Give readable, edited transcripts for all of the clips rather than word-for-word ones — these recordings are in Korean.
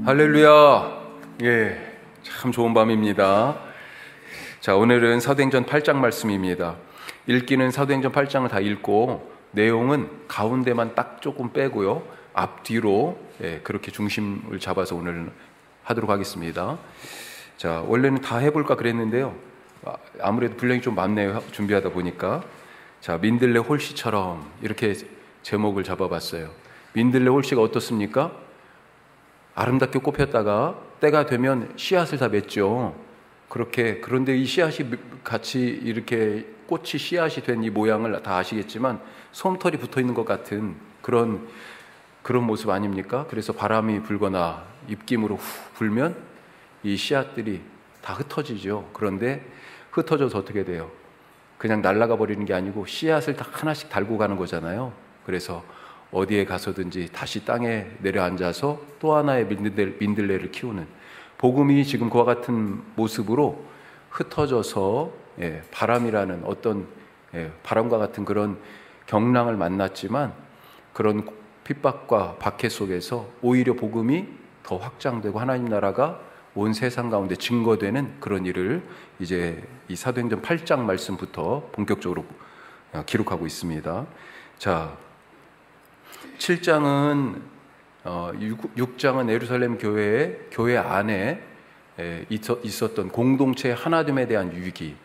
할렐루야. 예, 참 좋은 밤입니다. 자, 오늘은 사도행전 8장 말씀입니다. 읽기는 사도행전 8장을 다 읽고 내용은 가운데만 딱 조금 빼고요, 앞뒤로 그렇게 중심을 잡아서 오늘 하도록 하겠습니다. 자, 원래는 다 해볼까 그랬는데요, 아무래도 분량이 좀 많네요, 준비하다 보니까. 자, 민들레 홀씨처럼 이렇게 제목을 잡아봤어요. 민들레 홀씨가 어떻습니까? 아름답게 꽃폈다가 때가 되면 씨앗을 다 맺죠. 그런데 이 씨앗이 같이 이렇게 꽃이 씨앗이 된 이 모양을 다 아시겠지만 솜털이 붙어 있는 것 같은 그런 모습 아닙니까? 그래서 바람이 불거나 입김으로 후 불면 이 씨앗들이 다 흩어지죠. 그런데 흩어져서 어떻게 돼요? 그냥 날아가 버리는 게 아니고 씨앗을 다 하나씩 달고 가는 거잖아요. 그래서 어디에 가서든지 다시 땅에 내려앉아서 또 하나의 민들레를 키우는, 복음이 지금 그와 같은 모습으로 흩어져서 바람이라는 어떤 바람과 같은 그런 경랑을 만났지만, 그런 핍박과 박해 속에서 오히려 복음이 더 확장되고 하나님 나라가 온 세상 가운데 증거되는 그런 일을 이제 이 사도행전 8장 말씀부터 본격적으로 기록하고 있습니다. 자, 7장은 6장은 예루살렘 교회 안에 있었던 공동체의 하나됨에 대한 위기,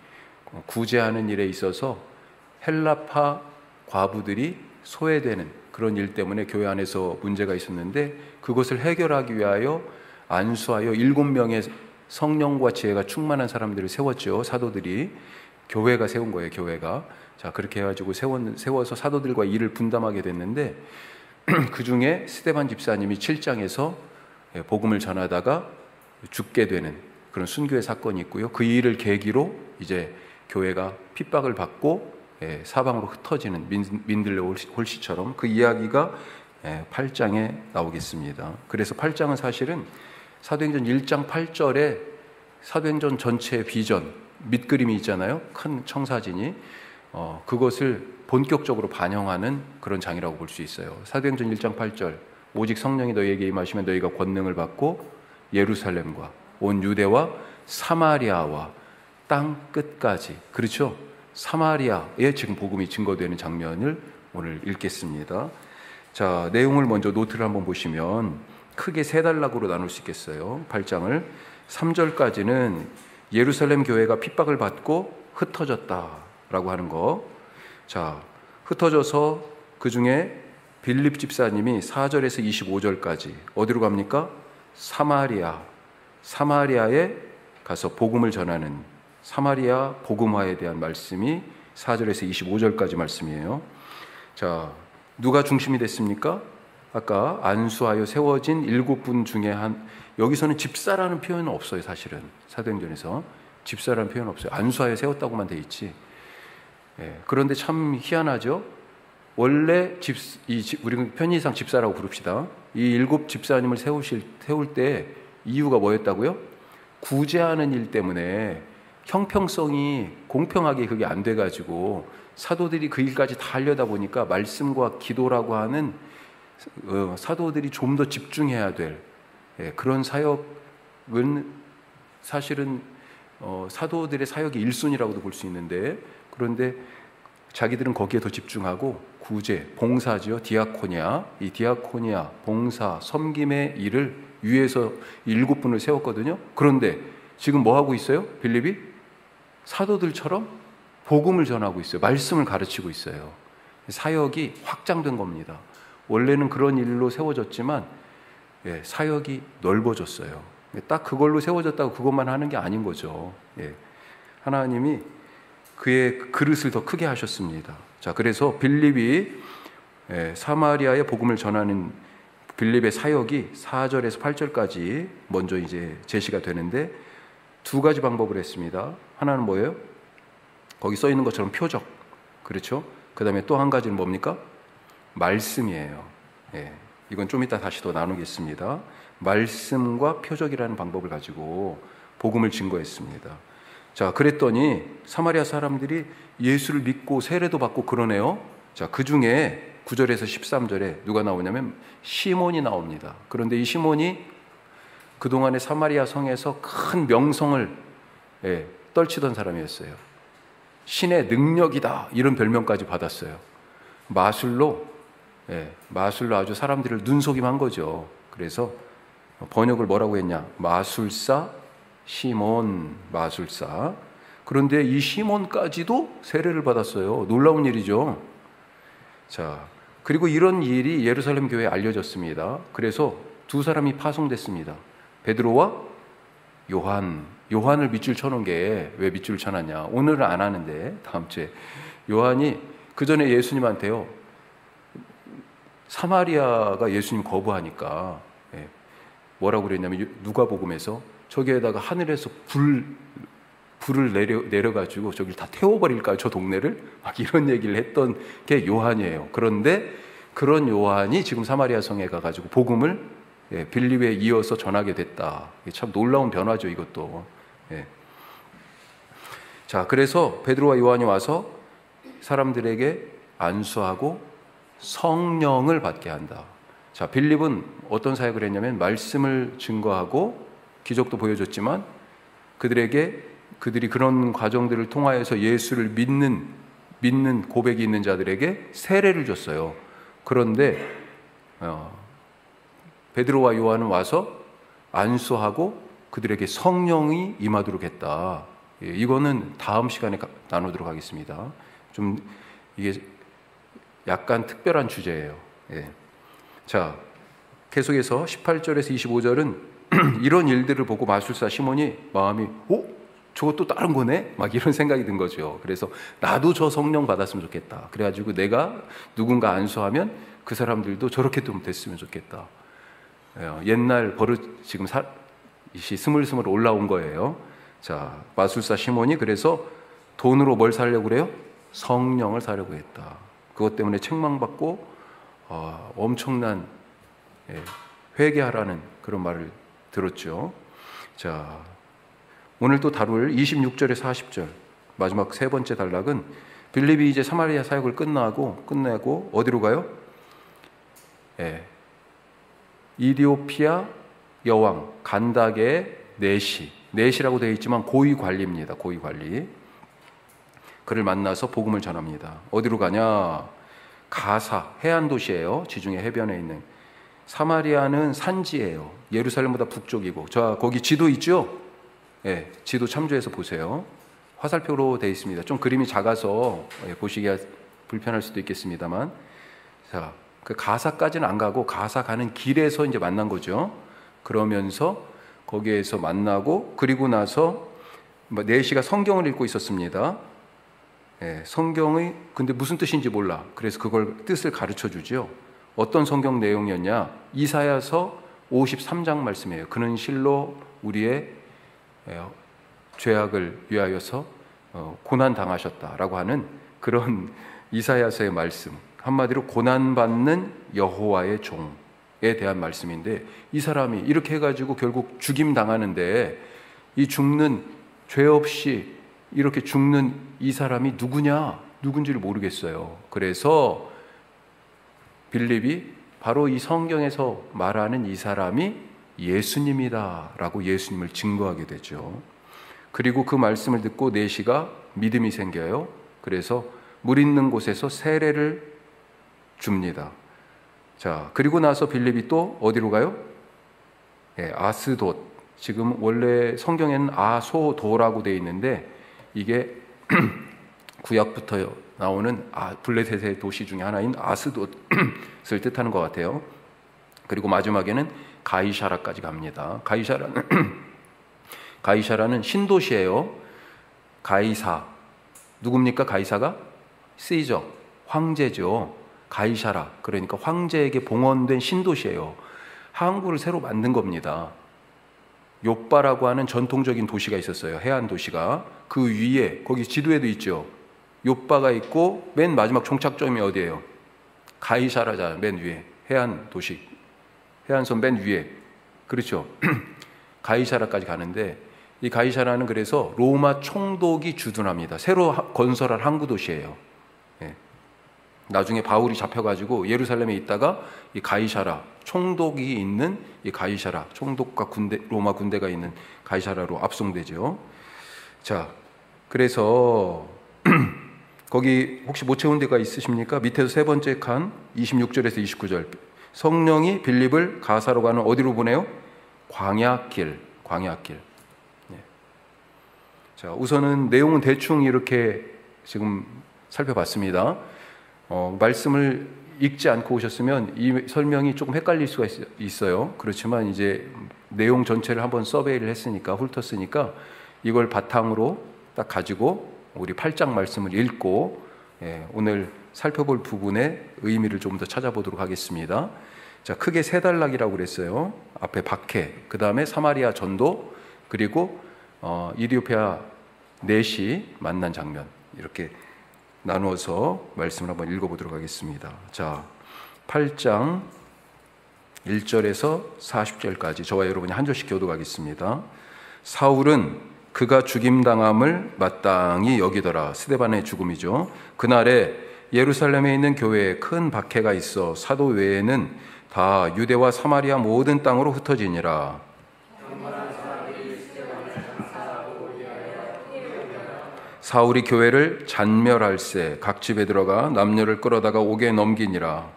구제하는 일에 있어서 헬라파 과부들이 소외되는 그런 일 때문에 교회 안에서 문제가 있었는데, 그것을 해결하기 위하여 안수하여 7명의 성령과 지혜가 충만한 사람들을 세웠죠. 사도들이, 교회가 세운 거예요, 교회가. 자, 그렇게 해가지고 세워서 사도들과 일을 분담하게 됐는데, 그 중에 스데반 집사님이 7장에서 복음을 전하다가 죽게 되는 그런 순교의 사건이 있고요. 그 일을 계기로 이제 교회가 핍박을 받고 사방으로 흩어지는 민들레 홀씨처럼 그 이야기가 8장에 나오겠습니다. 그래서 8장은 사실은 사도행전 1장 8절에 사도행전 전체의 비전, 밑그림이 있잖아요. 큰 청사진이. 그것을 본격적으로 반영하는 그런 장이라고 볼 수 있어요. 사도행전 1장 8절, 오직 성령이 너희에게 임하시면 너희가 권능을 받고 예루살렘과 온 유대와 사마리아와 땅 끝까지, 그렇죠? 사마리아에 지금 복음이 증거되는 장면을 오늘 읽겠습니다. 자, 내용을 먼저 노트를 한번 보시면 크게 세 단락으로 나눌 수 있겠어요. 8장을 3절까지는 예루살렘 교회가 핍박을 받고 흩어졌다라고 하는 거. 자, 흩어져서 그 중에 빌립 집사님이 4절에서 25절까지 어디로 갑니까? 사마리아에 가서 복음을 전하는, 사마리아 복음화에 대한 말씀이 4절에서 25절까지 말씀이에요. 자, 누가 중심이 됐습니까? 아까 안수하여 세워진 7분 중에 여기서는 집사라는 표현은 없어요. 사실은 사도행전에서 집사라는 표현은 없어요. 안수하여 세웠다고만 돼 있지. 그런데 참 희한하죠. 원래 우리는 편의상 집사라고 부릅시다. 이 7 집사님을 세울 때 이유가 뭐였다고요? 구제하는 일 때문에 형평성이 공평하게 그게 안 돼가지고 사도들이 그 일까지 다 하려다 보니까 말씀과 기도라고 하는 사도들이 좀 더 집중해야 될 그런 사역은 사실은 사도들의 사역의 1순위라고도 볼 수 있는데, 그런데 자기들은 거기에 더 집중하고 구제, 봉사지요. 디아코니아, 이 디아코니아, 봉사, 섬김의 일을 위해서 7분을 세웠거든요. 그런데 지금 뭐 하고 있어요? 빌립이? 사도들처럼 복음을 전하고 있어요. 말씀을 가르치고 있어요. 사역이 확장된 겁니다. 원래는 그런 일로 세워졌지만 사역이 넓어졌어요. 딱 그걸로 세워졌다고 그것만 하는 게 아닌 거죠. 하나님이 그의 그릇을 더 크게 하셨습니다. 자, 그래서 빌립이 사마리아의 복음을 전하는 빌립의 사역이 4절에서 8절까지 먼저 이제 제시가 되는데, 두 가지 방법을 했습니다. 하나는 뭐예요? 거기 써 있는 것처럼 표적, 그렇죠? 그 다음에 또 한 가지는 뭡니까? 말씀이에요. 이건 좀 이따 다시 더 나누겠습니다. 말씀과 표적이라는 방법을 가지고 복음을 증거했습니다. 자, 그랬더니 사마리아 사람들이 예수를 믿고 세례도 받고 그러네요. 자, 그 중에 9절에서 13절에 누가 나오냐면 시몬이 나옵니다. 그런데 이 시몬이 그동안의 사마리아 성에서 큰 명성을 떨치던 사람이었어요. 신의 능력이다 이런 별명까지 받았어요. 마술로 아주 사람들을 눈속임한 거죠. 그래서 번역을 뭐라고 했냐? 마술사 시몬, 마술사. 그런데 이 시몬까지도 세례를 받았어요. 놀라운 일이죠. 자, 그리고 이런 일이 예루살렘 교회에 알려졌습니다. 그래서 두 사람이 파송됐습니다. 베드로와 요한을 밑줄 쳐놓은 게 왜 밑줄을 쳐놨냐? 오늘은 안 하는데 다음 주에 요한이 그 전에 예수님한테요, 사마리아가 예수님 거부하니까 뭐라고 그랬냐면 누가복음에서 저기에다가 하늘에서 불을 내려가지고 저기를 다 태워버릴까요? 저 동네를? 막 이런 얘기를 했던 게 요한이에요. 그런데 그런 요한이 지금 사마리아 성에 가가지고 복음을 빌립에 이어서 전하게 됐다. 참 놀라운 변화죠, 이것도. 자, 그래서 베드로와 요한이 와서 사람들에게 안수하고 성령을 받게 한다. 자, 빌립은 어떤 사역을 했냐면 말씀을 증거하고 기적도 보여줬지만 그들이 그런 과정들을 통하여서 예수를 믿는 고백이 있는 자들에게 세례를 줬어요. 그런데 베드로와 요한은 와서 안수하고 그들에게 성령이 임하도록 했다. 이거는 다음 시간에 나누도록 하겠습니다. 좀 이게 약간 특별한 주제예요. 자, 계속해서 18절에서 25절은 이런 일들을 보고 마술사 시몬이 마음이 저것도 다른 거네? 막 이런 생각이 든 거죠. 그래서 나도 저 성령 받았으면 좋겠다. 그래가지고 내가 누군가 안수하면 그 사람들도 저렇게 좀 됐으면 좋겠다. 옛날 버릇 지금 스물스물 올라온 거예요. 자, 마술사 시몬이 그래서 돈으로 뭘 사려고 그래요? 성령을 사려고 했다. 그것 때문에 책망받고 엄청난 회개하라는 그런 말을 들었죠. 자, 오늘 또 다룰 26절에서 40절 마지막 세 번째 단락은 빌립이 이제 사마리아 사역을 끝내고 어디로 가요? 이디오피아 여왕 간닥의 내시라고 되어 있지만 고위 관리입니다. 고위 관리. 그를 만나서 복음을 전합니다. 어디로 가냐? 가사, 해안 도시예요. 지중해 해변에 있는. 사마리아는 산지예요. 예루살렘보다 북쪽이고. 자, 거기 지도 있죠? 지도 참조해서 보세요. 화살표로 되어 있습니다. 좀 그림이 작아서 보시기가 불편할 수도 있겠습니다만. 자, 그 가사까지는 안 가고 가사 가는 길에서 이제 만난 거죠. 그러면서 거기에서 만나고 그리고 나서 내시가 성경을 읽고 있었습니다. 성경이 근데 무슨 뜻인지 몰라. 그래서 그걸 뜻을 가르쳐 주죠. 어떤 성경 내용이었냐? 이사야서 53장 말씀이에요. 그는 실로 우리의 죄악을 위하여서 고난 당하셨다라고 하는 그런 이사야서의 말씀. 한마디로 고난받는 여호와의 종에 대한 말씀인데 이 사람이 이렇게 해가지고 결국 죽임 당하는데 이 죽는 죄 없이 이렇게 죽는 이 사람이 누군지를 모르겠어요. 그래서 빌립이 바로 이 성경에서 말하는 이 사람이 예수님이다라고 예수님을 증거하게 되죠. 그리고 그 말씀을 듣고 내시가 믿음이 생겨요. 그래서 물 있는 곳에서 세례를 줍니다. 자, 그리고 나서 빌립이 또 어디로 가요? 아스돗. 지금 원래 성경에는 아소도라고 되어 있는데 이게 구약부터 나오는 블레셋의 도시 중에 하나인 아스돗을 뜻하는 것 같아요. 그리고 마지막에는 가이사라까지 갑니다. 가이사라는 신도시예요. 가이사. 누굽니까? 가이사가? 시저. 황제죠. 가이사라. 그러니까 황제에게 봉헌된 신도시예요. 항구를 새로 만든 겁니다. 요빠라고 하는 전통적인 도시가 있었어요. 해안 도시가. 그 위에 거기 지도에도 있죠. 요빠가 있고 맨 마지막 종착점이 어디예요? 가이사라잖아요. 맨 위에. 해안 도시. 해안선 맨 위에. 그렇죠. 가이사라까지 가는데 이 가이사라는 그래서 로마 총독이 주둔합니다. 새로 건설한 항구 도시예요. 나중에 바울이 잡혀가지고 예루살렘에 있다가 이 가이사라, 총독이 있는 이 가이사라, 총독과 군대, 로마 군대가 있는 가이사라로 압송되죠. 자, 그래서 거기 혹시 못 채운 데가 있으십니까? 밑에서 세 번째 칸 26절에서 29절. 성령이 빌립을 가사로 가는 어디로 보내요? 광야길. 네. 자, 우선은 내용은 대충 이렇게 지금 살펴봤습니다. 말씀을 읽지 않고 오셨으면 이 설명이 조금 헷갈릴 수가 있어요. 그렇지만 이제 내용 전체를 한번 서베이를 했으니까, 훑었으니까 이걸 바탕으로 딱 가지고 우리 8장 말씀을 읽고 오늘 살펴볼 부분의 의미를 좀 더 찾아보도록 하겠습니다. 자, 크게 세 단락이라고 그랬어요. 앞에 박해, 그 다음에 사마리아 전도, 그리고 이디오피아 넷이 만난 장면, 이렇게 나누어서 말씀을 한번 읽어보도록 하겠습니다. 자, 8장 1절에서 40절까지 저와 여러분이 한 절씩 교독하겠습니다. 사울은 그가 죽임당함을 마땅히 여기더라. 스데반의 죽음이죠. 그날에 예루살렘에 있는 교회에 큰 박해가 있어 사도 외에는 다 유대와 사마리아 모든 땅으로 흩어지니라. 사울이 교회를 잔멸할세 각 집에 들어가 남녀를 끌어다가 옥에 넘기니라.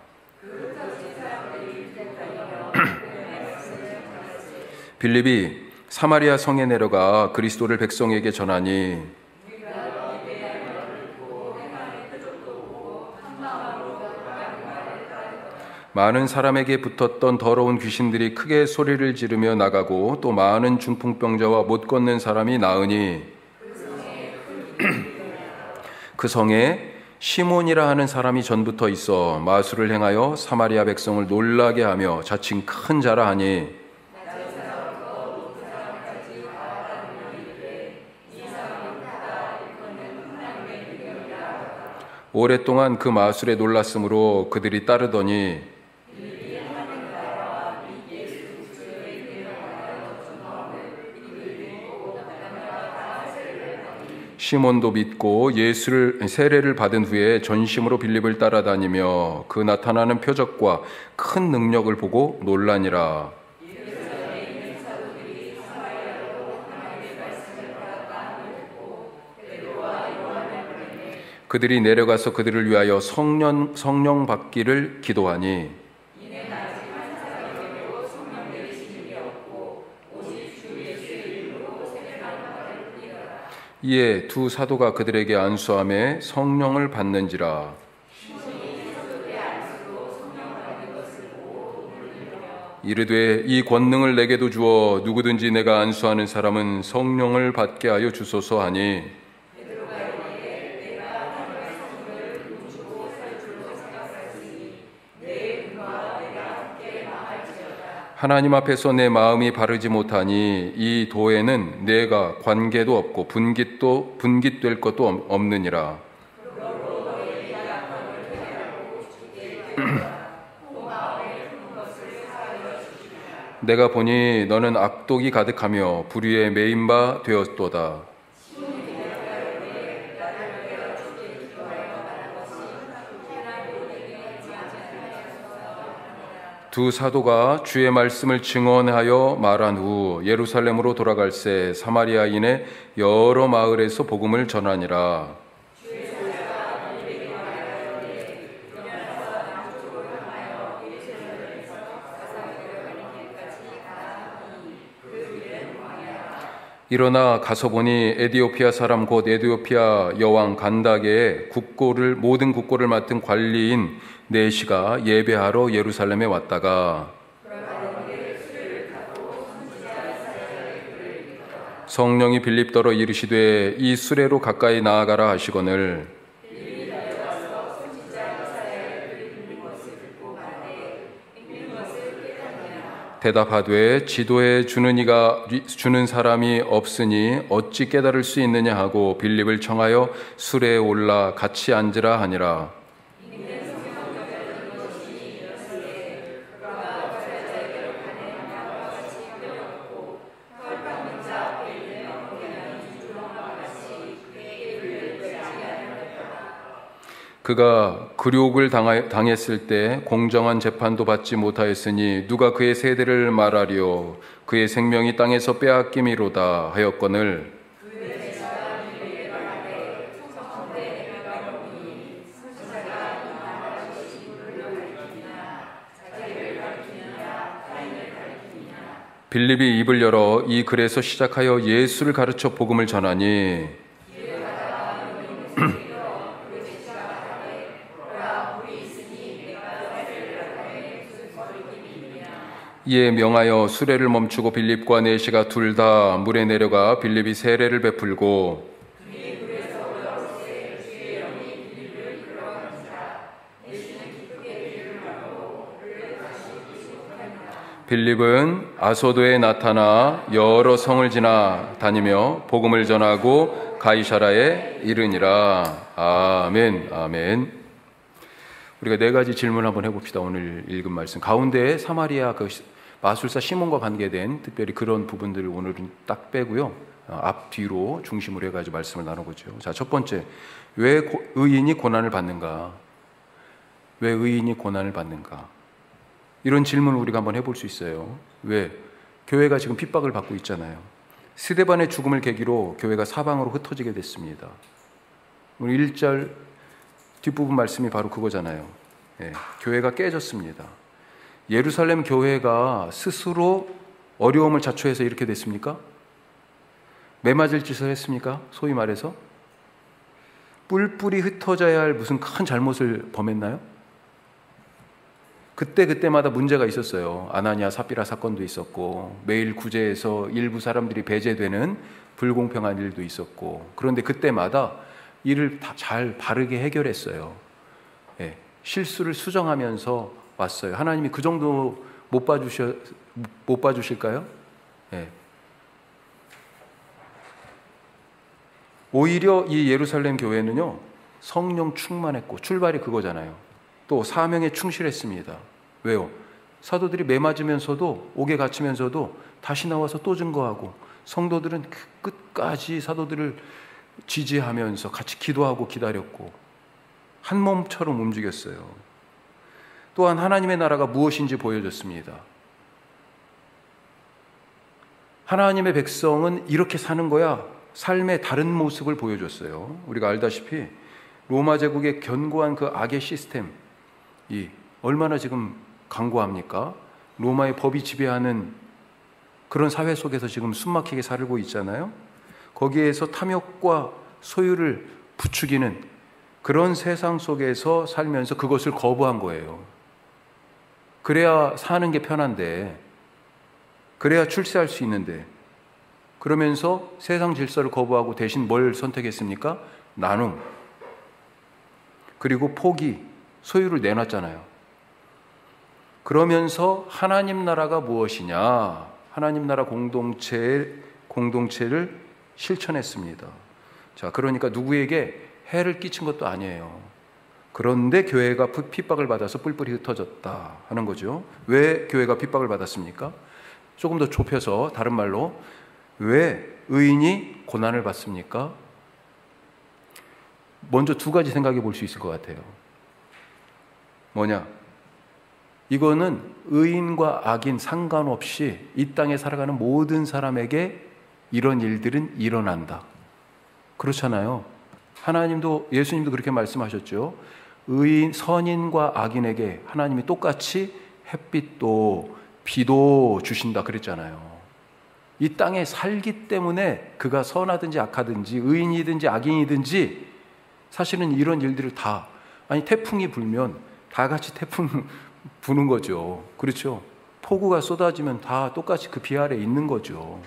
빌립이 사마리아 성에 내려가 그리스도를 백성에게 전하니 많은 사람에게 붙었던 더러운 귀신들이 크게 소리를 지르며 나가고 또 많은 중풍병자와 못 걷는 사람이 나으니 그 성에 시몬이라 하는 사람이 전부터 있어 마술을 행하여 사마리아 백성을 놀라게 하며 자칭 큰 자라 하니 오랫동안 그 마술에 놀랐으므로 그들이 따르더니 시몬도 믿고 세례를 받은 후에 전심으로 빌립을 따라다니며 그 나타나는 표적과 큰 능력을 보고 놀라니라. 그들이 내려가서 그들을 위하여 성령 받기를 기도하니 이에 두 사도가 그들에게 안수하며 성령을 받는지라. 이르되 이 권능을 내게도 주어 누구든지 내가 안수하는 사람은 성령을 받게 하여 주소서 하니 하나님 앞에서 내 마음이 바르지 못하니 이 도에는 내가 관계도 없고 분깃될 것도 없느니라. 내가 보니 너는 악독이 가득하며 불의에 매인 바 되었도다. 두 사도가 주의 말씀을 증언하여 말한 후 예루살렘으로 돌아갈새 사마리아인의 여러 마을에서 복음을 전하니라. 일어나 가서 보니 에디오피아 사람 곧 에디오피아 여왕 간다게의 모든 국고를 맡은 관리인 네시가 예배하러 예루살렘에 왔다가 성령이 빌립더러 이르시되 이 수레로 가까이 나아가라 하시거늘 대답하되 지도해 주는 사람이 없으니 어찌 깨달을 수 있느냐 하고 빌립을 청하여 수레에 올라 같이 앉으라 하니라. 그가 굴욕을 당했을 때 공정한 재판도 받지 못하였으니 누가 그의 세대를 말하리요. 그의 생명이 땅에서 빼앗김이로다 하였거늘 빌립이 입을 열어 이 글에서 시작하여 예수를 가르쳐 복음을 전하니 이에 명하여 수레를 멈추고 빌립과 내시가 둘 다 물에 내려가 빌립이 세례를 베풀고 빌립은 아소도에 나타나 여러 성을 지나 다니며 복음을 전하고 가이사라에 이르니라. 아멘. 아멘. 우리가 네 가지 질문 한번 해봅시다. 오늘 읽은 말씀 가운데 사마리아 그 마술사 시몬과 관계된 특별히 그런 부분들을 오늘은 딱 빼고요. 앞 뒤로 중심으로 해가지고 말씀을 나눠보죠. 자, 첫 번째, 왜 의인이 고난을 받는가? 왜 의인이 고난을 받는가? 이런 질문을 우리가 한번 해볼 수 있어요. 왜? 교회가 지금 핍박을 받고 있잖아요. 스데반의 죽음을 계기로 교회가 사방으로 흩어지게 됐습니다. 우리 1절 뒷부분 말씀이 바로 그거잖아요. 예, 교회가 깨졌습니다. 예루살렘 교회가 스스로 어려움을 자초해서 이렇게 됐습니까? 매맞을 짓을 했습니까? 소위 말해서 뿔뿔이 흩어져야 할 무슨 큰 잘못을 범했나요? 그때마다 문제가 있었어요. 아나니아 삽비라 사건도 있었고 매일 구제에서 일부 사람들이 배제되는 불공평한 일도 있었고, 그런데 그때마다 일을 다 잘 바르게 해결했어요. 예, 실수를 수정하면서 왔어요. 하나님이 그 정도 못 봐주실까요? 예. 오히려 이 예루살렘 교회는요, 성령 충만했고 출발이 그거잖아요. 또 사명에 충실했습니다. 왜요? 사도들이 매맞으면서도 옥에 갇히면서도 다시 나와서 또 증거하고, 성도들은 끝까지 사도들을 지지하면서 같이 기도하고 기다렸고 한 몸처럼 움직였어요. 또한 하나님의 나라가 무엇인지 보여줬습니다. 하나님의 백성은 이렇게 사는 거야. 삶의 다른 모습을 보여줬어요. 우리가 알다시피 로마 제국의 견고한 그 악의 시스템이 얼마나 지금 강고합니까? 로마의 법이 지배하는 그런 사회 속에서 지금 숨막히게 살고 있잖아요. 거기에서 탐욕과 소유를 부추기는 그런 세상 속에서 살면서 그것을 거부한 거예요. 그래야 사는 게 편한데, 그래야 출세할 수 있는데, 그러면서 세상 질서를 거부하고 대신 뭘 선택했습니까? 나눔, 그리고 포기, 소유를 내놨잖아요. 그러면서 하나님 나라가 무엇이냐, 하나님 나라 공동체를 실천했습니다. 자, 그러니까 누구에게 해를 끼친 것도 아니에요. 그런데 교회가 핍박을 받아서 뿔뿔이 흩어졌다 하는 거죠. 왜 교회가 핍박을 받았습니까? 조금 더 좁혀서 다른 말로, 왜 의인이 고난을 받습니까? 먼저 두 가지 생각해 볼 수 있을 것 같아요. 뭐냐? 이거는 의인과 악인 상관없이 이 땅에 살아가는 모든 사람에게 이런 일들은 일어난다. 그렇잖아요. 하나님도, 예수님도 그렇게 말씀하셨죠. 의인, 선인과 악인에게 하나님이 똑같이 햇빛도 비도 주신다 그랬잖아요. 이 땅에 살기 때문에 그가 선하든지 악하든지 의인이든지 악인이든지 사실은 이런 일들을 다, 아니 태풍이 불면 다 같이 태풍 부는 거죠. 그렇죠? 폭우가 쏟아지면 다 똑같이 그 비 아래 있는 거죠.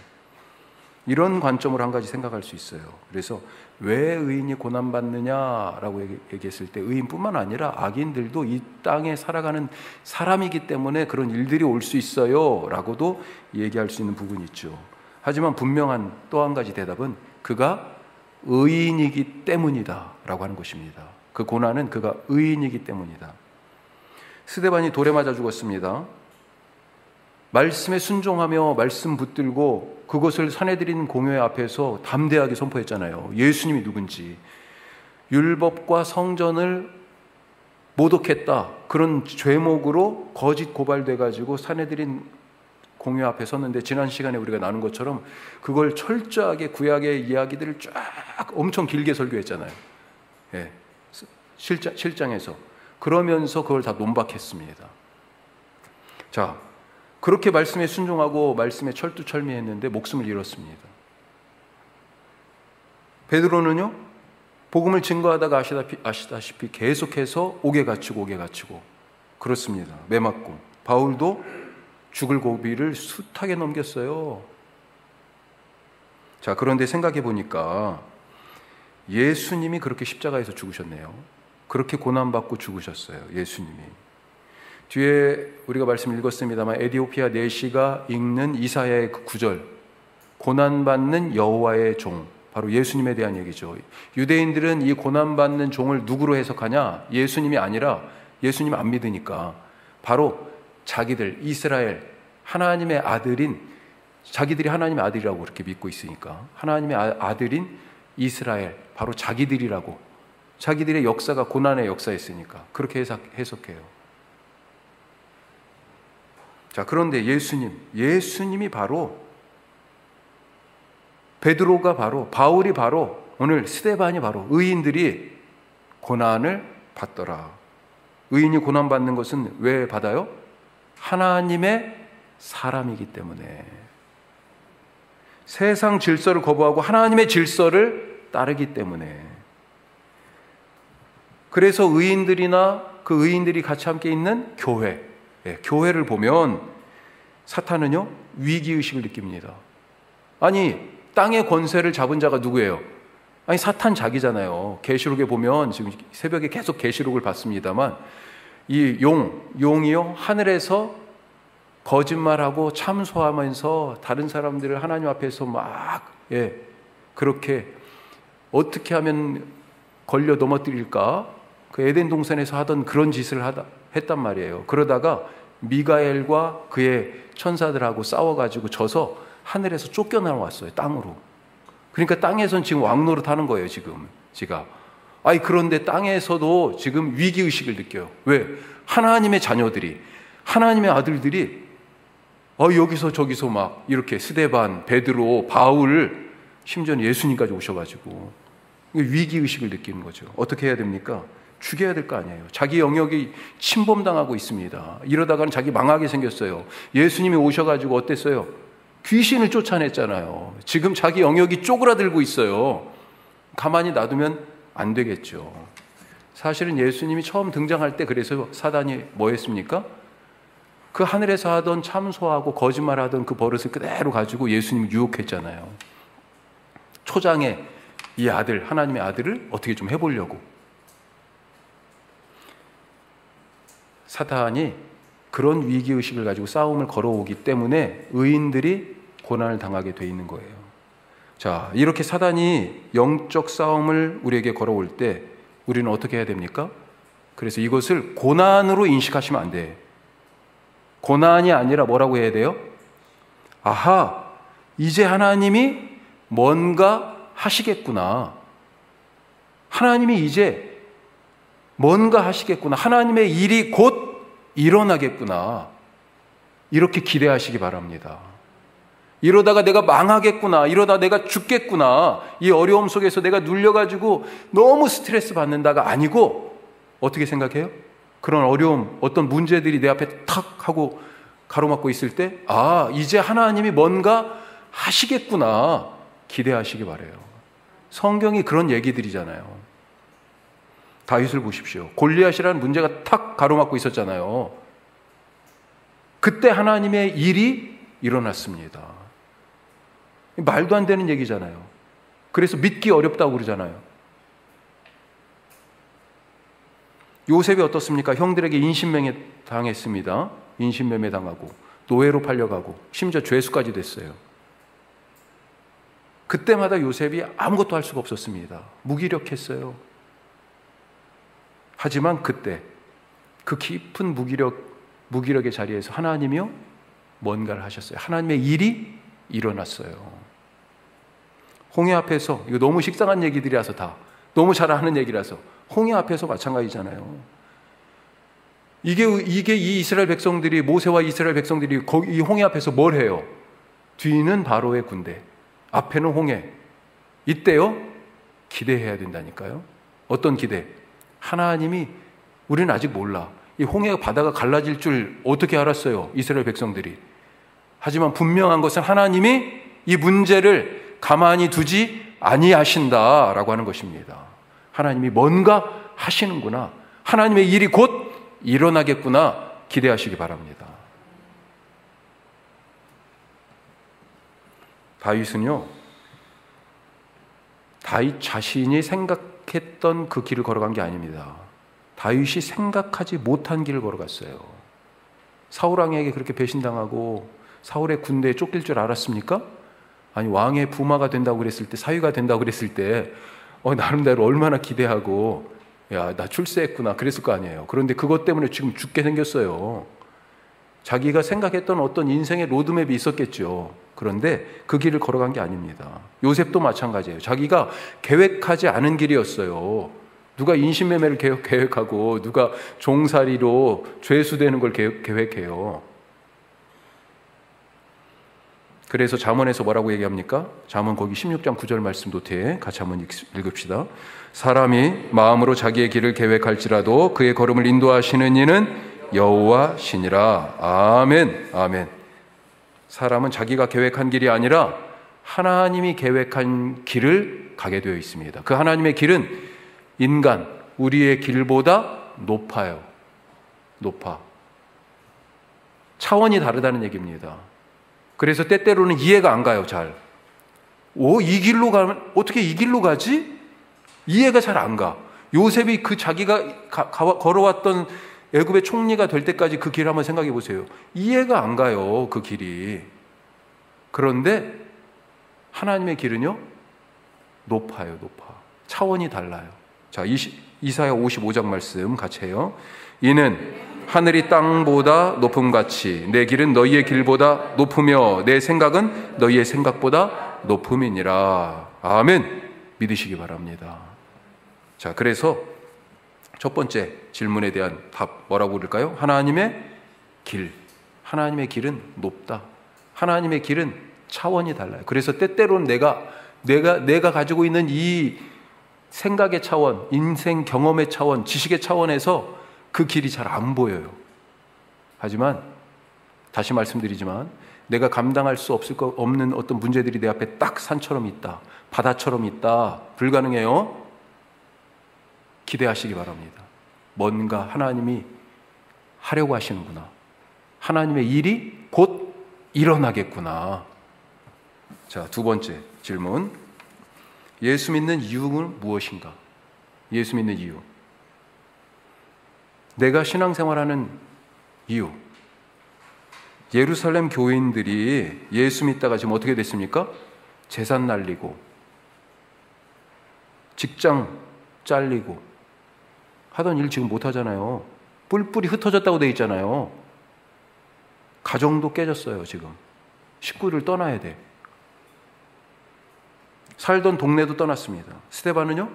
이런 관점으로 한 가지 생각할 수 있어요. 그래서 왜 의인이 고난받느냐라고 얘기했을 때 의인뿐만 아니라 악인들도 이 땅에 살아가는 사람이기 때문에 그런 일들이 올 수 있어요 라고도 얘기할 수 있는 부분이 있죠. 하지만 분명한 또 한 가지 대답은 그가 의인이기 때문이다 라고 하는 것입니다. 그 고난은 그가 의인이기 때문이다. 스데반이 돌에 맞아 죽었습니다. 말씀에 순종하며 말씀 붙들고 그것을 사내들인 공회 앞에서 담대하게 선포했잖아요. 예수님이 누군지, 율법과 성전을 모독했다, 그런 죄목으로 거짓 고발돼가지고 사내들인 공회 앞에 섰는데, 지난 시간에 우리가 나눈 것처럼 그걸 철저하게 구약의 이야기들을 쫙 엄청 길게 설교했잖아요. 예, 실장에서. 그러면서 그걸 다 논박했습니다. 자, 그렇게 말씀에 순종하고 말씀에 철두철미했는데 목숨을 잃었습니다. 베드로는요, 복음을 증거하다가 아시다시피 계속해서 옥에 갇히고 그렇습니다. 매 맞고. 바울도 죽을 고비를 숱하게 넘겼어요. 자, 그런데 생각해 보니까 예수님이 그렇게 십자가에서 죽으셨네요. 그렇게 고난받고 죽으셨어요, 예수님이. 뒤에 우리가 말씀 읽었습니다만 에디오피아 내시가 읽는 이사야의 그 구절, 고난받는 여호와의 종, 바로 예수님에 대한 얘기죠. 유대인들은 이 고난받는 종을 누구로 해석하냐? 예수님이 아니라, 예수님 안 믿으니까 바로 자기들, 이스라엘, 하나님의 아들인, 자기들이 하나님의 아들이라고 그렇게 믿고 있으니까 하나님의 아들인 이스라엘, 바로 자기들이라고, 자기들의 역사가 고난의 역사였으니까 그렇게 해석해요. 자, 그런데 예수님이 바로, 베드로가 바로, 바울이 바로, 오늘 스데반이 바로 의인들이 고난을 받더라. 의인이 고난받는 것은 왜 받아요? 하나님의 사람이기 때문에. 세상 질서를 거부하고 하나님의 질서를 따르기 때문에. 그래서 의인들이나 그 의인들이 같이 함께 있는 교회, 교회를 보면 사탄은요, 위기의식을 느낍니다. 아니, 땅의 권세를 잡은 자가 누구예요? 아니, 사탄 자기잖아요. 계시록에 보면, 지금 새벽에 계속 계시록을 봤습니다만, 이 용이요, 하늘에서 거짓말하고 참소하면서 다른 사람들을 하나님 앞에서 막, 그렇게 어떻게 하면 걸려 넘어뜨릴까? 그 에덴 동산에서 하던 그런 짓을 했단 말이에요. 그러다가 미가엘과 그의 천사들하고 싸워가지고 져서 하늘에서 쫓겨나왔어요, 땅으로. 그러니까 땅에선 지금 왕노릇 하는 거예요, 지가. 그런데 땅에서도 지금 위기의식을 느껴요. 왜? 하나님의 자녀들이, 하나님의 아들들이, 여기서 저기서 막 이렇게 스데반, 베드로, 바울, 심지어는 예수님까지 오셔가지고 위기의식을 느끼는 거죠. 어떻게 해야 됩니까? 죽여야 될 거 아니에요. 자기 영역이 침범당하고 있습니다. 이러다가는 자기 망하게 생겼어요. 예수님이 오셔가지고 어땠어요? 귀신을 쫓아냈잖아요. 지금 자기 영역이 쪼그라들고 있어요. 가만히 놔두면 안 되겠죠. 사실은 예수님이 처음 등장할 때 그래서 사단이 뭐 했습니까? 그 하늘에서 하던 참소하고 거짓말하던 그 버릇을 그대로 가지고 예수님을 유혹했잖아요. 초장에 이 아들, 하나님의 아들을 어떻게 좀 해보려고. 사탄이 그런 위기의식을 가지고 싸움을 걸어오기 때문에 의인들이 고난을 당하게 돼 있는 거예요. 자, 이렇게 사단이 영적 싸움을 우리에게 걸어올 때 우리는 어떻게 해야 됩니까? 그래서 이것을 고난으로 인식하시면 안 돼. 고난이 아니라 뭐라고 해야 돼요? 아하, 이제 하나님이 뭔가 하시겠구나. 하나님이 이제 뭔가 하시겠구나. 하나님의 일이 곧 일어나겠구나. 이렇게 기대하시기 바랍니다. 이러다가 내가 망하겠구나. 이러다 내가 죽겠구나. 이 어려움 속에서 내가 눌려가지고 너무 스트레스 받는다가 아니고 어떻게 생각해요? 그런 어려움, 어떤 문제들이 내 앞에 탁 하고 가로막고 있을 때 이제 하나님이 뭔가 하시겠구나. 기대하시기 바라요. 성경이 그런 얘기들이잖아요. 다윗을 보십시오. 골리앗이라는 문제가 탁 가로막고 있었잖아요. 그때 하나님의 일이 일어났습니다. 말도 안 되는 얘기잖아요. 그래서 믿기 어렵다고 그러잖아요. 요셉이 어떻습니까? 형들에게 인신매매 당했습니다. 인신매매 당하고 노예로 팔려가고 심지어 죄수까지 됐어요. 그때마다 요셉이 아무것도 할 수가 없었습니다. 무기력했어요. 하지만 그때 그 깊은 무기력의 자리에서 하나님이요 뭔가를 하셨어요. 하나님의 일이 일어났어요. 홍해 앞에서, 이거 너무 식상한 얘기들이라서 다 너무 잘 아는 얘기라서, 홍해 앞에서 마찬가지잖아요. 이게 이 이스라엘 백성들이, 모세와 이스라엘 백성들이 이 홍해 앞에서 뭘 해요? 뒤는 바로의 군대, 앞에는 홍해. 이때요 기대해야 된다니까요. 어떤 기대? 하나님이, 우리는 아직 몰라. 이 홍해 바다가 갈라질 줄 어떻게 알았어요? 이스라엘 백성들이. 하지만 분명한 것은 하나님이 이 문제를 가만히 두지 아니하신다라고 하는 것입니다. 하나님이 뭔가 하시는구나, 하나님의 일이 곧 일어나겠구나 기대하시기 바랍니다. 다윗은요, 다윗 자신이 생각했던 그 길을 걸어간 게 아닙니다. 다윗이 생각하지 못한 길을 걸어갔어요. 사울 왕에게 그렇게 배신당하고 사울의 군대에 쫓길 줄 알았습니까? 아니, 왕의 부마가 된다고 그랬을 때, 사위가 된다고 그랬을 때 나름대로 얼마나 기대하고, 야, 나 출세했구나 그랬을 거 아니에요. 그런데 그것 때문에 지금 죽게 생겼어요. 자기가 생각했던 어떤 인생의 로드맵이 있었겠죠. 그런데 그 길을 걸어간 게 아닙니다. 요셉도 마찬가지예요. 자기가 계획하지 않은 길이었어요. 누가 인신매매를 계획하고 누가 종살이로 죄수되는 걸 계획해요. 그래서 잠언에서 뭐라고 얘기합니까? 잠언 거기 16장 9절 말씀 노트에 같이 한번 읽읍시다. 사람이 마음으로 자기의 길을 계획할지라도 그의 걸음을 인도하시는 이는 여호와시니라. 아멘. 아멘. 사람은 자기가 계획한 길이 아니라 하나님이 계획한 길을 가게 되어 있습니다. 그 하나님의 길은 인간, 우리의 길보다 높아요. 높아. 차원이 다르다는 얘기입니다. 그래서 때때로는 이해가 안 가요, 잘. 이 길로 가면, 어떻게 이 길로 가지? 이해가 잘 안 가. 요셉이 그 자기가 걸어왔던 애굽의 총리가 될 때까지 그 길을 한번 생각해 보세요. 이해가 안 가요, 그 길이. 그런데 하나님의 길은요, 높아요, 높아. 차원이 달라요. 자, 이사야 55장 말씀 같이 해요. 이는 하늘이 땅보다 높음같이 내 길은 너희의 길보다 높으며 내 생각은 너희의 생각보다 높음이니라. 아멘. 믿으시기 바랍니다. 자, 그래서 첫 번째 질문에 대한 답 뭐라고 그럴까요? 하나님의 길. 하나님의 길은 높다. 하나님의 길은 차원이 달라요. 그래서 때때로는 내가 가지고 있는 이 생각의 차원, 인생 경험의 차원, 지식의 차원에서 그 길이 잘 안 보여요. 하지만 다시 말씀드리지만 내가 감당할 수 없는 어떤 문제들이 내 앞에 딱 산처럼 있다, 바다처럼 있다, 불가능해요. 기대하시기 바랍니다. 뭔가 하나님이 하려고 하시는구나. 하나님의 일이 곧 일어나겠구나. 자, 두 번째 질문. 예수 믿는 이유는 무엇인가? 예수 믿는 이유. 내가 신앙생활하는 이유. 예루살렘 교인들이 예수 믿다가 지금 어떻게 됐습니까? 재산 날리고, 직장 잘리고, 하던 일 지금 못 하잖아요. 뿔뿔이 흩어졌다고 돼 있잖아요. 가정도 깨졌어요, 지금. 식구를 떠나야 돼. 살던 동네도 떠났습니다. 스데반은요,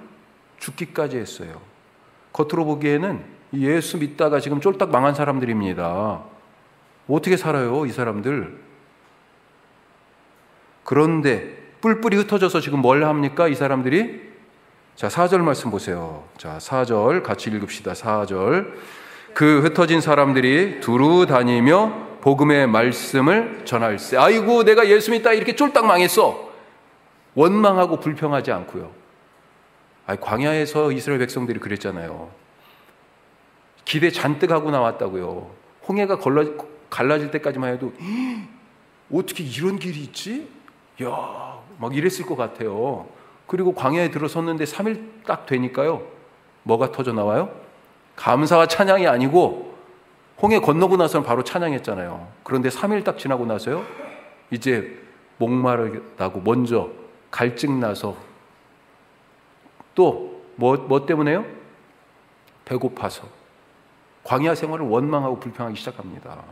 죽기까지 했어요. 겉으로 보기에는 예수 믿다가 지금 쫄딱 망한 사람들입니다. 어떻게 살아요, 이 사람들? 그런데 뿔뿔이 흩어져서 지금 뭘 합니까, 이 사람들이? 자, 4절 말씀 보세요. 자, 4절 같이 읽읍시다. 4절. 그 흩어진 사람들이 두루 다니며 복음의 말씀을 전할세. 아이고, 내가 예수 믿다 이렇게 쫄딱 망했어. 원망하고 불평하지 않고요. 광야에서 이스라엘 백성들이 그랬잖아요. 기대 잔뜩 하고 나왔다고요. 홍해가 갈라질 때까지만 해도 어떻게 이런 길이 있지? 야, 막 이랬을 것 같아요. 그리고 광야에 들어섰는데 3일 딱 되니까요. 뭐가 터져 나와요? 감사와 찬양이 아니고 홍해 건너고 나서는 바로 찬양했잖아요. 그런데 3일 딱 지나고 나서요. 이제 목마르다고 먼저 갈증 나서 또 뭐 때문에요? 배고파서 광야 생활을 원망하고 불평하기 시작합니다.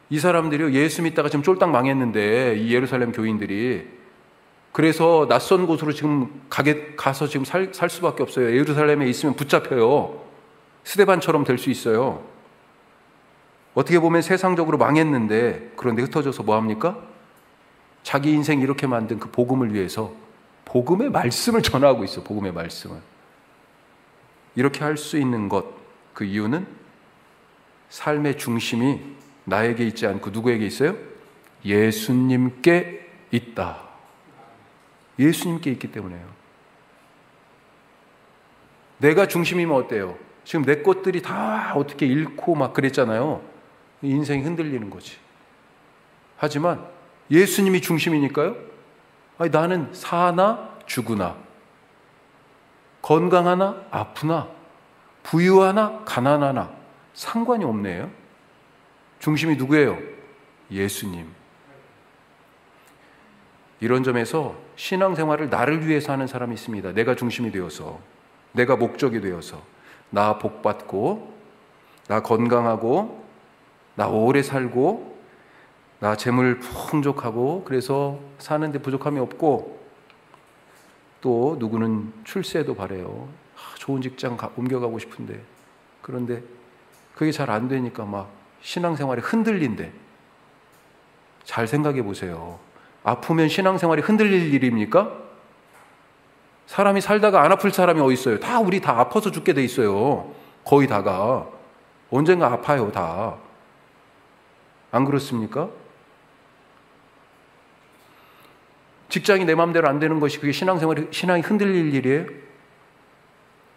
이 사람들이요, 예수 믿다가 지금 쫄딱 망했는데, 이 예루살렘 교인들이 그래서 낯선 곳으로 지금 가서 지금 살 수밖에 없어요. 예루살렘에 있으면 붙잡혀요. 스데반처럼 될 수 있어요. 어떻게 보면 세상적으로 망했는데 그런데 흩어져서 뭐합니까? 자기 인생 이렇게 만든 그 복음을 위해서 복음의 말씀을 전하고 있어. 복음의 말씀을. 이렇게 할 수 있는 것, 그 이유는 삶의 중심이 나에게 있지 않고 누구에게 있어요? 예수님께 있다. 예수님께 있기 때문에요. 내가 중심이면 어때요? 지금 내 것들이 다 어떻게 잃고 막 그랬잖아요. 인생이 흔들리는 거지. 하지만 예수님이 중심이니까요. 아니, 나는 사나 죽으나, 건강하나 아프나, 부유하나 가난하나 상관이 없네요. 중심이 누구예요? 예수님. 이런 점에서 신앙생활을 나를 위해서 하는 사람이 있습니다. 내가 중심이 되어서, 내가 목적이 되어서, 나 복받고, 나 건강하고, 나 오래 살고, 나 재물 풍족하고, 그래서 사는데 부족함이 없고, 또 누구는 출세도 바래요. 좋은 직장 옮겨가고 싶은데, 그런데 그게 잘 안 되니까 막 신앙생활이 흔들린대. 잘 생각해 보세요. 아프면 신앙생활이 흔들릴 일입니까? 사람이 살다가 안 아플 사람이 어디 있어요? 우리 다 아파서 죽게 돼 있어요. 거의 다가. 언젠가 아파요, 다. 안 그렇습니까? 직장이 내 마음대로 안 되는 것이 그게 신앙이 흔들릴 일이에요?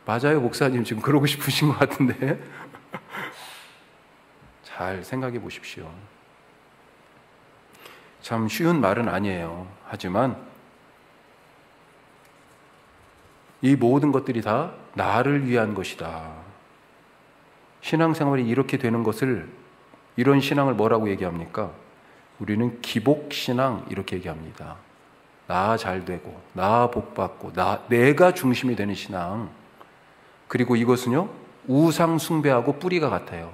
맞아요, 목사님. 지금 그러고 싶으신 것 같은데. 잘 생각해 보십시오. 참 쉬운 말은 아니에요. 하지만 이 모든 것들이 다 나를 위한 것이다. 신앙생활이 이렇게 되는 것을, 이런 신앙을 뭐라고 얘기합니까? 우리는 기복신앙 이렇게 얘기합니다. 나 잘 되고, 나 복받고, 내가 중심이 되는 신앙. 그리고 이것은요, 우상 숭배하고 뿌리가 같아요.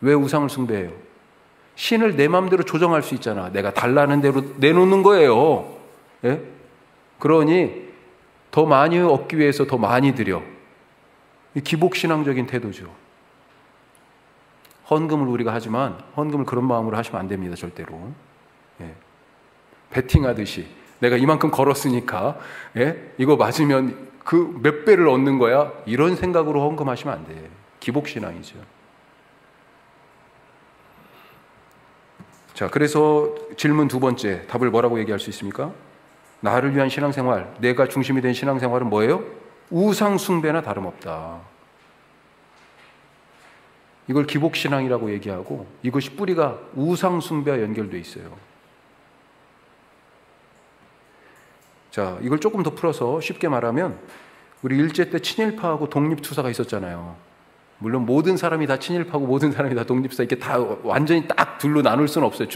왜 우상을 숭배해요? 신을 내 마음대로 조정할 수 있잖아. 내가 달라는 대로 내놓는 거예요. 예? 그러니 더 많이 얻기 위해서 더 많이 드려. 기복신앙적인 태도죠. 헌금을 우리가 하지만 헌금을 그런 마음으로 하시면 안 됩니다. 절대로. 예. 베팅하듯이 내가 이만큼 걸었으니까 이거 맞으면 그 몇 배를 얻는 거야. 이런 생각으로 헌금하시면 안 돼. 기복신앙이죠. 자, 그래서 질문 두 번째, 답을 뭐라고 얘기할 수 있습니까? 나를 위한 신앙생활, 내가 중심이 된 신앙생활은 뭐예요? 우상 숭배나 다름없다. 이걸 기복신앙이라고 얘기하고, 이것이 뿌리가 우상 숭배와 연결되어 있어요. 자, 이걸 조금 더 풀어서 쉽게 말하면, 우리 일제 때 친일파하고 독립투사가 있었잖아요. 물론 모든 사람이 다 친일파고 모든 사람이 다 독립투사, 이렇게 다 완전히 딱 둘로 나눌 수는 없어요.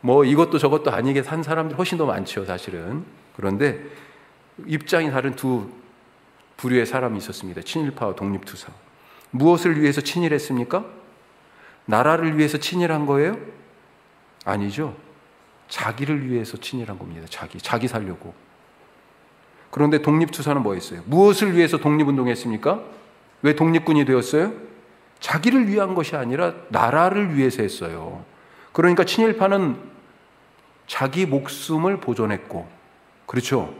뭐 이것도 저것도 아니게 산 사람들이 훨씬 더 많죠, 사실은. 그런데 입장이 다른 두 부류의 사람이 있었습니다. 친일파와 독립투사. 무엇을 위해서 친일했습니까? 나라를 위해서 친일한 거예요? 아니죠. 자기를 위해서 친일한 겁니다. 자기 살려고. 그런데 독립투사는 뭐 했어요? 무엇을 위해서 독립운동했습니까? 왜 독립군이 되었어요? 자기를 위한 것이 아니라 나라를 위해서 했어요. 그러니까 친일파는 자기 목숨을 보존했고, 그렇죠?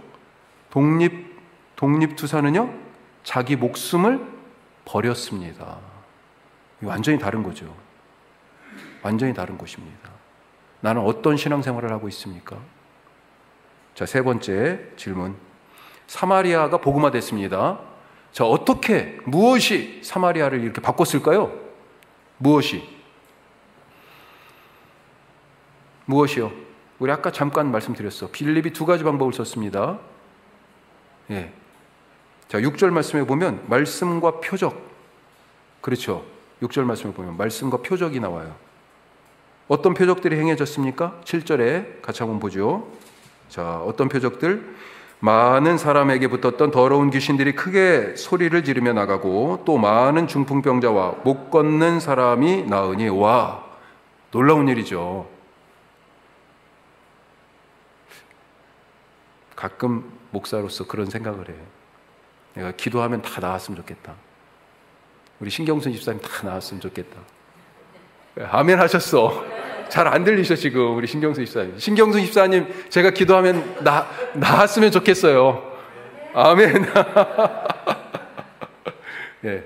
독립투사는요, 자기 목숨을 버렸습니다. 완전히 다른 거죠. 완전히 다른 것입니다. 나는 어떤 신앙생활을 하고 있습니까? 자, 세 번째 질문. 사마리아가 복음화됐습니다. 자, 무엇이 사마리아를 이렇게 바꿨을까요? 무엇이요? 우리 아까 잠깐 말씀드렸어. 빌립이 두 가지 방법을 썼습니다. 예. 자, 6절 말씀에 보면 말씀과 표적. 그렇죠. 6절 말씀에 보면 말씀과 표적이 나와요. 어떤 표적들이 행해졌습니까? 7절에 같이 한번 보죠. 자, 어떤 표적들? 많은 사람에게 붙었던 더러운 귀신들이 크게 소리를 지르며 나가고, 또 많은 중풍병자와 못 걷는 사람이 나으니, 와, 놀라운 일이죠. 가끔 목사로서 그런 생각을 해요. 내가 기도하면 다 나았으면 좋겠다. 우리 신경순 집사님 다 나왔으면 좋겠다. 아멘 하셨어. 잘 안 들리셔 지금 우리 신경순 집사님. 신경순 집사님 제가 기도하면 나았으면 좋겠어요. 아멘. 예,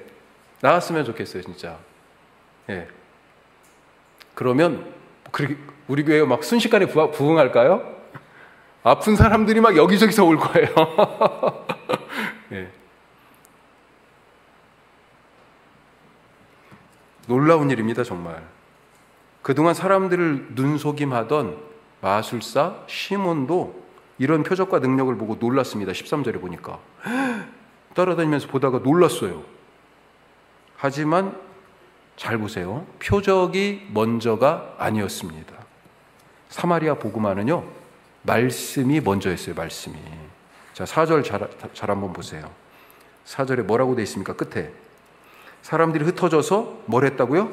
나았으면 좋겠어요 진짜. 예. 그러면 우리 교회 막 순식간에 부흥할까요? 아픈 사람들이 막 여기저기서 올 거예요. 예. 놀라운 일입니다 정말. 그동안 사람들을 눈속임하던 마술사 시몬도 이런 표적과 능력을 보고 놀랐습니다. 13절에 보니까 따라다니면서 보다가 놀랐어요. 하지만 잘 보세요. 표적이 먼저가 아니었습니다. 사마리아 복음화는요, 말씀이 먼저였어요. 말씀이. 자, 4절 잘 한번 보세요. 4절에 뭐라고 되어 있습니까? 끝에 사람들이 흩어져서 뭘 했다고요?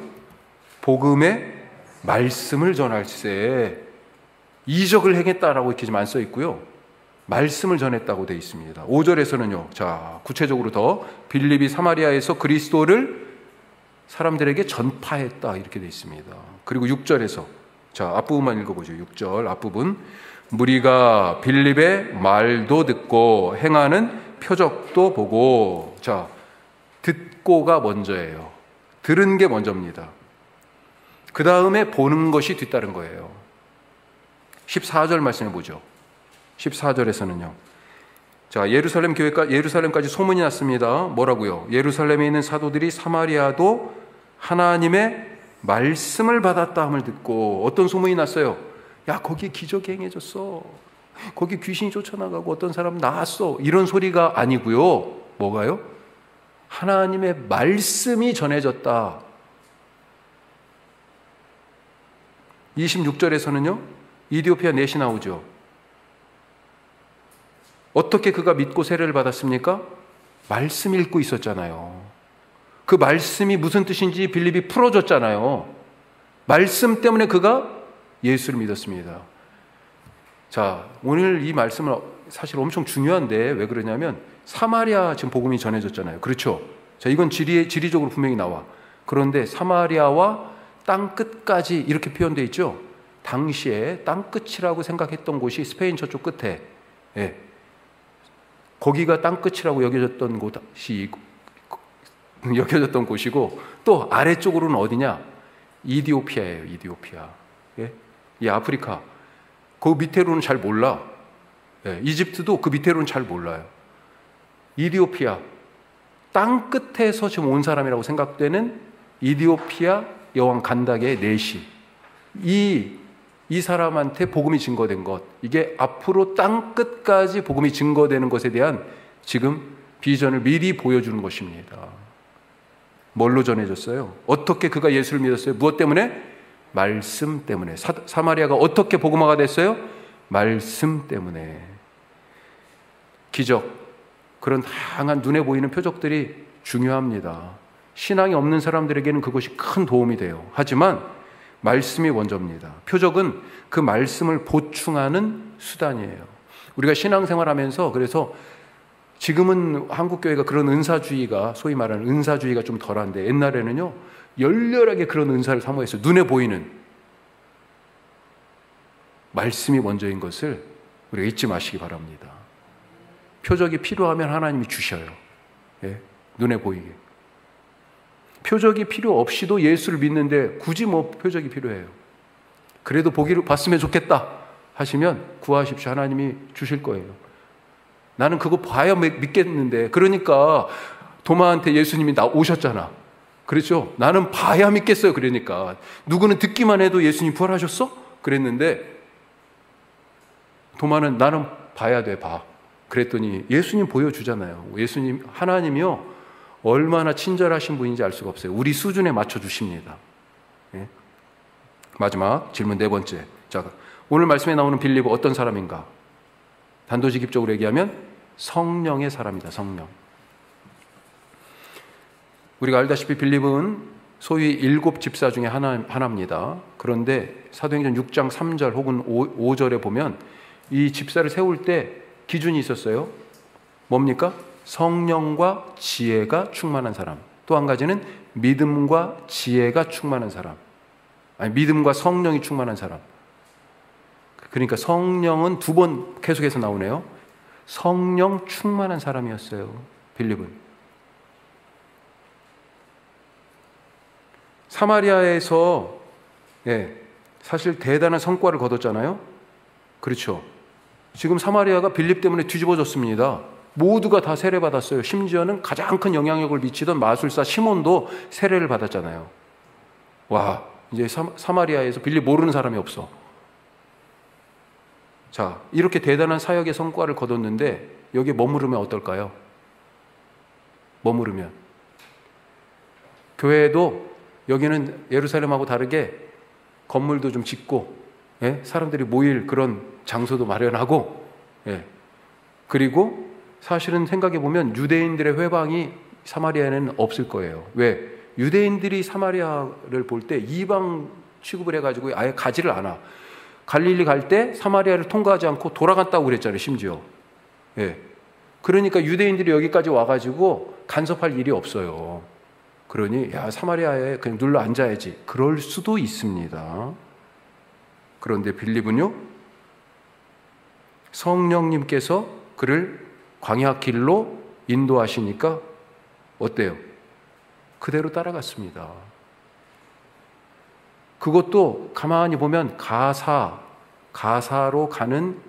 복음의 말씀을 전할세. 이적을 행했다라고 이렇게 안 써 있고요, 말씀을 전했다고 되어 있습니다. 5절에서는요, 자, 구체적으로 더 빌립이 사마리아에서 그리스도를 사람들에게 전파했다 이렇게 되어 있습니다. 그리고 6절에서, 자, 앞부분만 읽어보죠. 6절 앞부분, 무리가 빌립의 말도 듣고 행하는 표적도 보고. 자, 듣고가 먼저예요. 들은 게 먼저입니다. 그 다음에 보는 것이 뒤따른 거예요. 14절 말씀해 보죠. 14절에서는요, 자, 예루살렘까지 소문이 났습니다. 뭐라고요? 예루살렘에 있는 사도들이 사마리아도 하나님의 말씀을 받았다 함을 듣고. 어떤 소문이 났어요? 야, 거기 기적이 행해졌어. 거기 귀신이 쫓아나가고 어떤 사람 나았어. 이런 소리가 아니고요. 뭐가요? 하나님의 말씀이 전해졌다. 26절에서는요, 이디오피아 넷이 나오죠. 어떻게 그가 믿고 세례를 받았습니까? 말씀 읽고 있었잖아요. 그 말씀이 무슨 뜻인지 빌립이 풀어줬잖아요. 말씀 때문에 그가 예수를 믿었습니다. 자, 오늘 이 말씀은 사실 엄청 중요한데 왜 그러냐면 사마리아 지금 복음이 전해졌잖아요. 그렇죠? 자, 이건 지리적으로 분명히 나와. 그런데 사마리아와 땅 끝까지 이렇게 표현되어 있죠. 당시에 땅 끝이라고 생각했던 곳이 스페인 저쪽 끝에, 예, 거기가 땅 끝이라고 여겨졌던 곳이고, 또 아래쪽으로는 어디냐? 이디오피아예요. 이디오피아. 예? 이 아프리카. 그 밑에로는 잘 몰라. 예, 이집트도 그 밑에로는 잘 몰라요. 이디오피아. 땅 끝에서 지금 온 사람이라고 생각되는 이디오피아 여왕 간다게의 넷이 이 사람한테 복음이 증거된 것, 이게 앞으로 땅 끝까지 복음이 증거되는 것에 대한 지금 비전을 미리 보여주는 것입니다. 뭘로 전해졌어요? 어떻게 그가 예수를 믿었어요? 무엇 때문에? 말씀 때문에. 사마리아가 어떻게 복음화가 됐어요? 말씀 때문에. 기적, 그런 다양한 눈에 보이는 표적들이 중요합니다. 신앙이 없는 사람들에게는 그것이 큰 도움이 돼요. 하지만 말씀이 먼저입니다. 표적은 그 말씀을 보충하는 수단이에요. 우리가 신앙생활하면서, 그래서 지금은 한국교회가 그런 은사주의가, 소위 말하는 은사주의가 좀 덜한데, 옛날에는요 열렬하게 그런 은사를 사모했어요. 눈에 보이는 말씀이 먼저인 것을 우리가 잊지 마시기 바랍니다. 표적이 필요하면 하나님이 주셔요. 예? 눈에 보이게. 표적이 필요 없이도 예수를 믿는데 굳이 뭐 표적이 필요해요? 그래도 보기를 봤으면 좋겠다 하시면 구하십시오. 하나님이 주실 거예요. 나는 그거 봐야 믿겠는데. 그러니까 도마한테 예수님이 오셨잖아. 그렇죠? 나는 봐야 믿겠어요. 그러니까 누구는 듣기만 해도 예수님 부활하셨어? 그랬는데 도마는 나는 봐야 돼. 봐. 그랬더니 예수님 보여주잖아요. 예수님, 하나님이요 얼마나 친절하신 분인지 알 수가 없어요. 우리 수준에 맞춰주십니다. 예? 마지막 질문 네 번째. 자, 오늘 말씀에 나오는 빌립은 어떤 사람인가? 단도직입적으로 얘기하면 성령의 사람이다. 성령. 우리가 알다시피 빌립은 소위 7 집사 중에 하나입니다. 그런데 사도행전 6장 3절 혹은 5절에 보면 이 집사를 세울 때 기준이 있었어요. 뭡니까? 성령과 지혜가 충만한 사람. 또 한 가지는 믿음과 지혜가 충만한 사람. 아니, 믿음과 성령이 충만한 사람. 그러니까 성령은 두 번 계속해서 나오네요. 성령 충만한 사람이었어요, 빌립은. 사마리아에서 사실 대단한 성과를 거뒀잖아요. 그렇죠. 지금 사마리아가 빌립 때문에 뒤집어졌습니다. 모두가 다 세례받았어요. 심지어는 가장 큰 영향력을 미치던 마술사 시몬도 세례를 받았잖아요. 와, 이제 사마리아에서 빌립 모르는 사람이 없어. 자, 이렇게 대단한 사역의 성과를 거뒀는데 여기에 머무르면 어떨까요? 머무르면 교회도 여기는 예루살렘하고 다르게 건물도 좀 짓고, 사람들이 모일 그런 장소도 마련하고, 그리고 사실은 생각해 보면 유대인들의 회방이 사마리아에는 없을 거예요. 왜? 유대인들이 사마리아를 볼 때 이방 취급을 해가지고 아예 가지를 않아. 갈릴리 갈 때 사마리아를 통과하지 않고 돌아갔다고 그랬잖아요, 심지어. 그러니까 유대인들이 여기까지 와가지고 간섭할 일이 없어요. 그러니 야, 사마리아에 그냥 눌러 앉아야지. 그럴 수도 있습니다. 그런데 빌립은요, 성령님께서 그를 광야길로 인도하시니까 어때요? 그대로 따라갔습니다. 그것도 가만히 보면 가사로 가는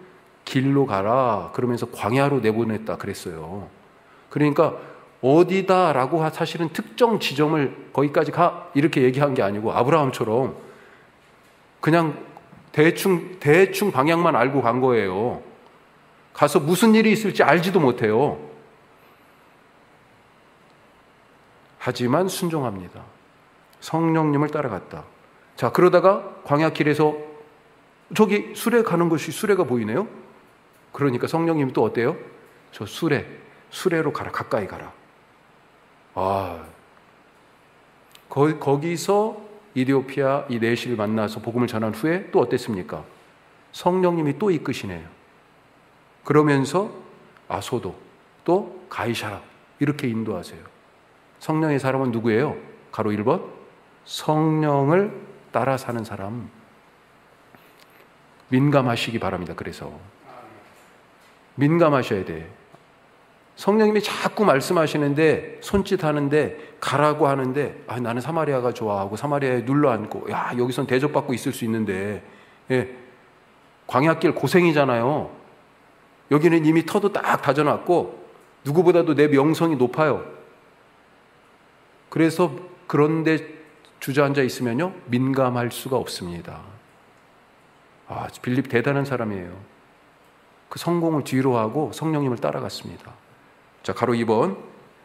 길로 가라 그러면서 광야로 내보냈다 그랬어요. 그러니까 어디다라고 사실은 특정 지점을 거기까지 가 이렇게 얘기한 게 아니고 아브라함처럼 그냥 대충 방향만 알고 간 거예요. 가서 무슨 일이 있을지 알지도 못해요. 하지만 순종합니다. 성령님을 따라갔다. 자, 그러다가 광야길에서 저기 수레 가는 것이 수레가 보이네요. 그러니까 성령님이 또 어때요? 저 수레로 가라, 가까이 가라. 거기서 이디오피아 이 내시를 만나서 복음을 전한 후에 또 어땠습니까? 성령님이 또 이끄시네요. 그러면서 아소도 또 가이사라 이렇게 인도하세요. 성령의 사람은 누구예요? 가로 1번 성령을 따라 사는 사람. 민감하시기 바랍니다. 그래서 민감하셔야 돼. 성령님이 자꾸 말씀하시는데 손짓하는데 가라고 하는데 나는 사마리아가 좋아하고 사마리아에 눌러앉고 야 여기선 대접받고 있을 수 있는데 광야길 고생이잖아요. 여기는 이미 터도 딱 다져놨고 누구보다도 내 명성이 높아요. 그래서 그런데 주저앉아 있으면요 민감할 수가 없습니다. 빌립 대단한 사람이에요. 그 성공을 뒤로 하고 성령님을 따라갔습니다. 자, 가로 2번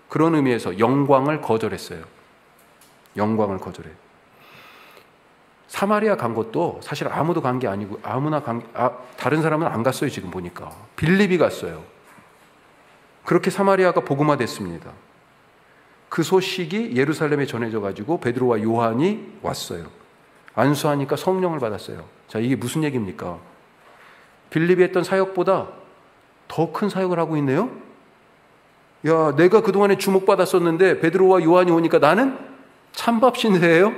그런 의미에서 영광을 거절했어요. 영광을 거절해. 사마리아 간 것도 사실 아무도 간 게 아니고 다른 사람은 안 갔어요. 지금 보니까 빌립이 갔어요. 그렇게 사마리아가 복음화됐습니다. 그 소식이 예루살렘에 전해져 가지고 베드로와 요한이 왔어요. 안수하니까 성령을 받았어요. 자, 이게 무슨 얘기입니까? 빌립이 했던 사역보다 더 큰 사역을 하고 있네요. 야, 내가 그동안에 주목받았었는데 베드로와 요한이 오니까 나는 찬밥 신세예요?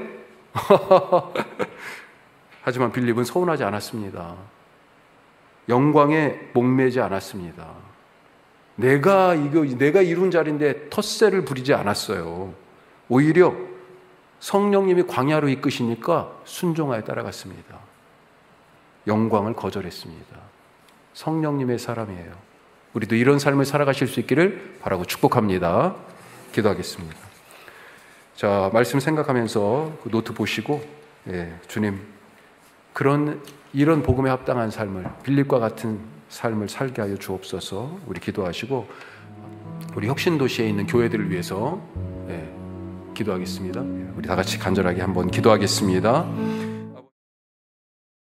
하지만 빌립은 서운하지 않았습니다. 영광에 목매지 않았습니다. 내가 이룬 자리인데 텃세를 부리지 않았어요. 오히려 성령님이 광야로 이끄시니까 순종하여 따라갔습니다. 영광을 거절했습니다. 성령님의 사람이에요. 우리도 이런 삶을 살아가실 수 있기를 바라고 축복합니다. 기도하겠습니다. 자, 말씀 생각하면서 그 노트 보시고 주님 이런 복음에 합당한 삶을 빌립과 같은 삶을 살게 하여 주옵소서. 우리 기도하시고 우리 혁신도시에 있는 교회들을 위해서 기도하겠습니다. 우리 다 같이 간절하게 한번 기도하겠습니다.